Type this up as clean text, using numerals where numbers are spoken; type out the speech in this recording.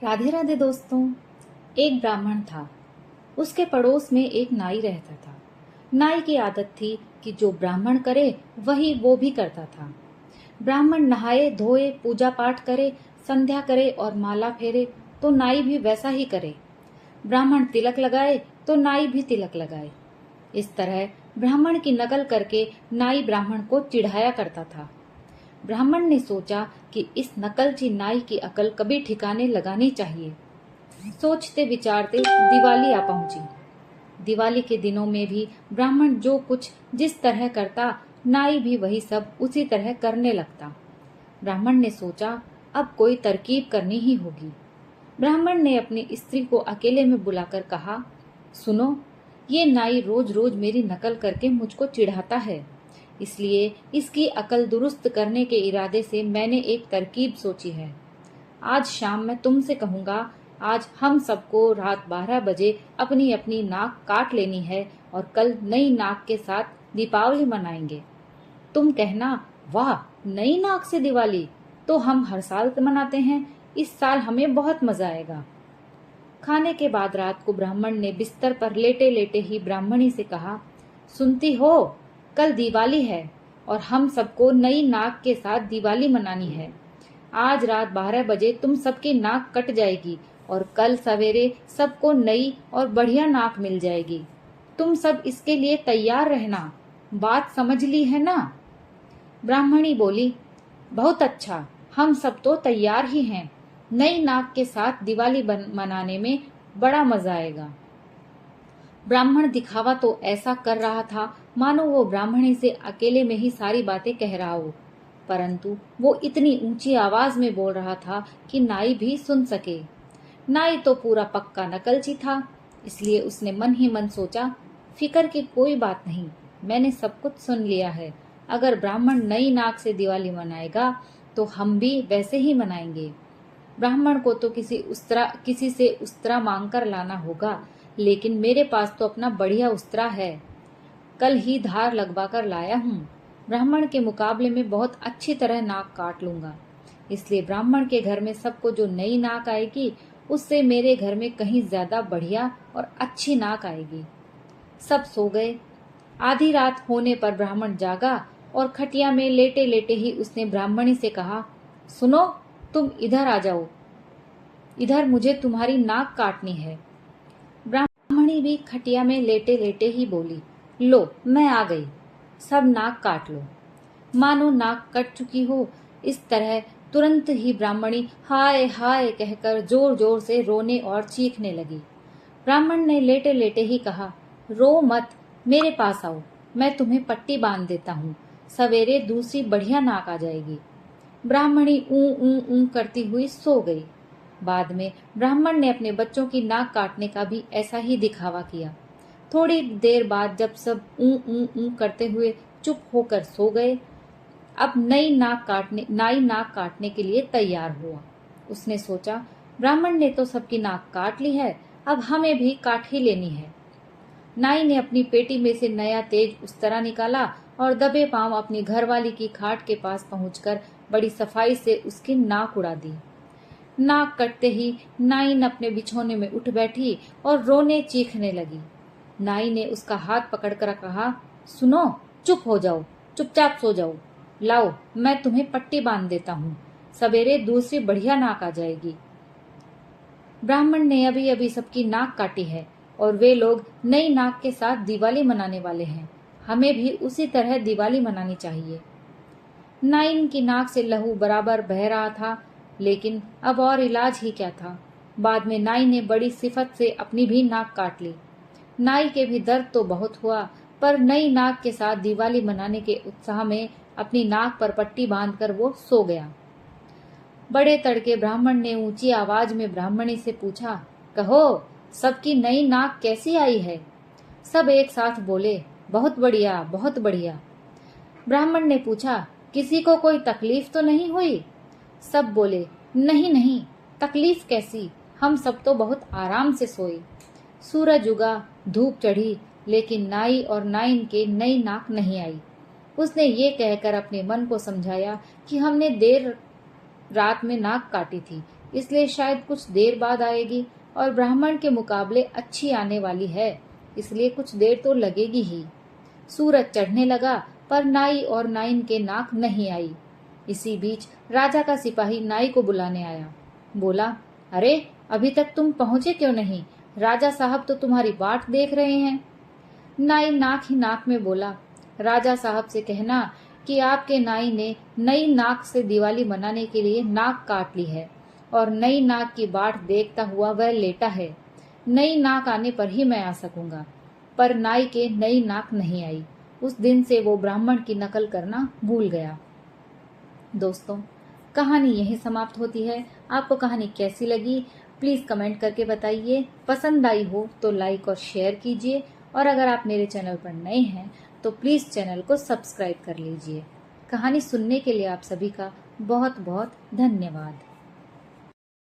राधे राधे दोस्तों। एक ब्राह्मण था। उसके पड़ोस में एक नाई रहता था। नाई की आदत थी कि जो ब्राह्मण करे वही वो भी करता था। ब्राह्मण नहाए धोए पूजा पाठ करे, संध्या करे और माला फेरे तो नाई भी वैसा ही करे। ब्राह्मण तिलक लगाए तो नाई भी तिलक लगाए। इस तरह ब्राह्मण की नकल करके नाई ब्राह्मण को चिढ़ाया करता था। ब्राह्मण ने सोचा कि इस नकलची नाई की अकल कभी ठिकाने लगानी चाहिए। सोचते विचारते दिवाली आ पहुंची। दिवाली के दिनों में भी ब्राह्मण जो कुछ जिस तरह करता, नाई भी वही सब उसी तरह करने लगता। ब्राह्मण ने सोचा अब कोई तरकीब करनी ही होगी। ब्राह्मण ने अपनी स्त्री को अकेले में बुलाकर कहा, सुनो, ये नाई रोज रोज मेरी नकल करके मुझको चिढ़ाता है, इसलिए इसकी अकल दुरुस्त करने के इरादे से मैंने एक तरकीब सोची है। आज शाम मैं तुमसे कहूंगा, आज हम सबको रात 12 बजे अपनी अपनी नाक काट लेनी है और कल नई नाक के साथ दीपावली मनाएंगे। तुम कहना, वाह, नई नाक से दिवाली तो हम हर साल मनाते हैं, इस साल हमें बहुत मजा आएगा। खाने के बाद रात को ब्राह्मण ने बिस्तर पर लेटे लेटे ही ब्राह्मणी से कहा, सुनती हो, कल दिवाली है और हम सबको नई नाक के साथ दिवाली मनानी है। आज रात 12 बजे तुम सबकी नाक कट जाएगी और कल सवेरे सबको नई और बढ़िया नाक मिल जाएगी। तुम सब इसके लिए तैयार रहना। बात समझ ली है ना? ब्राह्मणी बोली, बहुत अच्छा, हम सब तो तैयार ही हैं। नई नाक के साथ दिवाली मनाने में बड़ा मजा आएगा। ब्राह्मण दिखावा तो ऐसा कर रहा था मानो वो ब्राह्मणी से अकेले में ही सारी बातें कह रहा हो, परंतु वो इतनी ऊंची आवाज में बोल रहा था कि नाई भी सुन सके। नाई तो पूरा पक्का नकलची था, इसलिए उसने मन ही मन सोचा, फिकर की कोई बात नहीं, मैंने सब कुछ सुन लिया है। अगर ब्राह्मण नई नाक से दिवाली मनाएगा तो हम भी वैसे ही मनाएंगे। ब्राह्मण को तो किसी से उस्तरा मांग कर लाना होगा, लेकिन मेरे पास तो अपना बढ़िया उस्तरा है, कल ही धार लगवा कर लाया हूँ। ब्राह्मण के मुकाबले में बहुत अच्छी तरह नाक काट लूंगा, इसलिए ब्राह्मण के घर में सबको जो नई नाक आएगी उससे मेरे घर में कहीं ज्यादा बढ़िया और अच्छी नाक आएगी। सब सो गए। आधी रात होने पर ब्राह्मण जागा और खटिया में लेटे लेटे ही उसने ब्राह्मणी से कहा, सुनो, तुम इधर आ जाओ, इधर मुझे तुम्हारी नाक काटनी है। ब्राह्मणी भी खटिया में लेटे लेटे ही बोली, लो, मैं आ गई, सब नाक काट लो। मानो नाक कट चुकी हो, इस तरह तुरंत ही ब्राह्मणी हाय हाय कहकर जोर जोर से रोने और चीखने लगी। ब्राह्मण ने लेटे लेटे ही कहा, रो मत, मेरे पास आओ, मैं तुम्हें पट्टी बांध देता हूँ, सवेरे दूसरी बढ़िया नाक आ जाएगी। ब्राह्मणी ऊ ऊ ऊ करती हुई सो गई। बाद में ब्राह्मण ने अपने बच्चों की नाक काटने का भी ऐसा ही दिखावा किया। थोड़ी देर बाद जब सब ऊ ऊ ऊ करते हुए चुप होकर सो गए, अब नाई नाक काटने के लिए तैयार हुआ। उसने सोचा, ब्राह्मण ने तो सबकी नाक काट ली है, अब हमें भी काट ही लेनी है। नाई ने अपनी पेटी में से नया तेज उस्तरा निकाला और दबे पांव अपनी घरवाली की खाट के पास पहुंचकर बड़ी सफाई से उसकी नाक उड़ा दी। नाक कटते ही नाई अपने बिछौने में उठ बैठी और रोने चीखने लगी। नाई ने उसका हाथ पकड़कर कहा, सुनो, चुप हो जाओ, चुपचाप सो जाओ, लाओ, मैं तुम्हें पट्टी बांध देता हूँ, सवेरे दूसरी बढ़िया नाक आ जाएगी। ब्राह्मण ने अभी अभी सबकी नाक काटी है और वे लोग नई नाक के साथ दिवाली मनाने वाले हैं, हमें भी उसी तरह दिवाली मनानी चाहिए। नाइन की नाक से लहू बराबर बह रहा था, लेकिन अब और इलाज ही क्या था। बाद में नाई ने बड़ी सिफत से अपनी भी नाक काट ली। नाई के भी दर्द तो बहुत हुआ, पर नई नाक के साथ दिवाली मनाने के उत्साह में अपनी नाक पर पट्टी बांधकर वो सो गया। बड़े तड़के ब्राह्मण ने ऊंची आवाज में ब्राह्मणी से पूछा, कहो, सबकी नई नाक कैसी आई है? सब एक साथ बोले, बहुत बढ़िया, बहुत बढ़िया। ब्राह्मण ने पूछा, किसी को कोई तकलीफ तो नहीं हुई? सब बोले, नहीं नहीं, तकलीफ कैसी, हम सब तो बहुत आराम से सोए। सूरज उगा, धूप चढ़ी, लेकिन नाई और नाइन के नई नाक नहीं आई। उसने ये कहकर अपने मन को समझाया कि हमने देर रात में नाक काटी थी, इसलिए शायद कुछ देर बाद आएगी और ब्राह्मण के मुकाबले अच्छी आने वाली है, इसलिए कुछ देर तो लगेगी ही। सूरज चढ़ने लगा पर नाई और नाइन के नाक नहीं आई। इसी बीच राजा का सिपाही नाई को बुलाने आया। बोला, अरे अभी तक तुम पहुंचे क्यों नहीं? राजा साहब तो तुम्हारी बाट देख रहे हैं। नाई नाक ही नाक में बोला, राजा साहब से कहना कि आपके नाई ने नई नाक से दिवाली मनाने के लिए नाक काट ली है और नई नाक की बाट देखता हुआ वह लेटा है। नई नाक आने पर ही मैं आ सकूंगा। पर नाई के नई नाक नहीं आई। उस दिन से वो ब्राह्मण की नकल करना भूल गया। दोस्तों, कहानी यहीं समाप्त होती है। आपको कहानी कैसी लगी प्लीज कमेंट करके बताइए। पसंद आई हो तो लाइक और शेयर कीजिए और अगर आप मेरे चैनल पर नए हैं तो प्लीज चैनल को सब्सक्राइब कर लीजिए। कहानी सुनने के लिए आप सभी का बहुत बहुत धन्यवाद।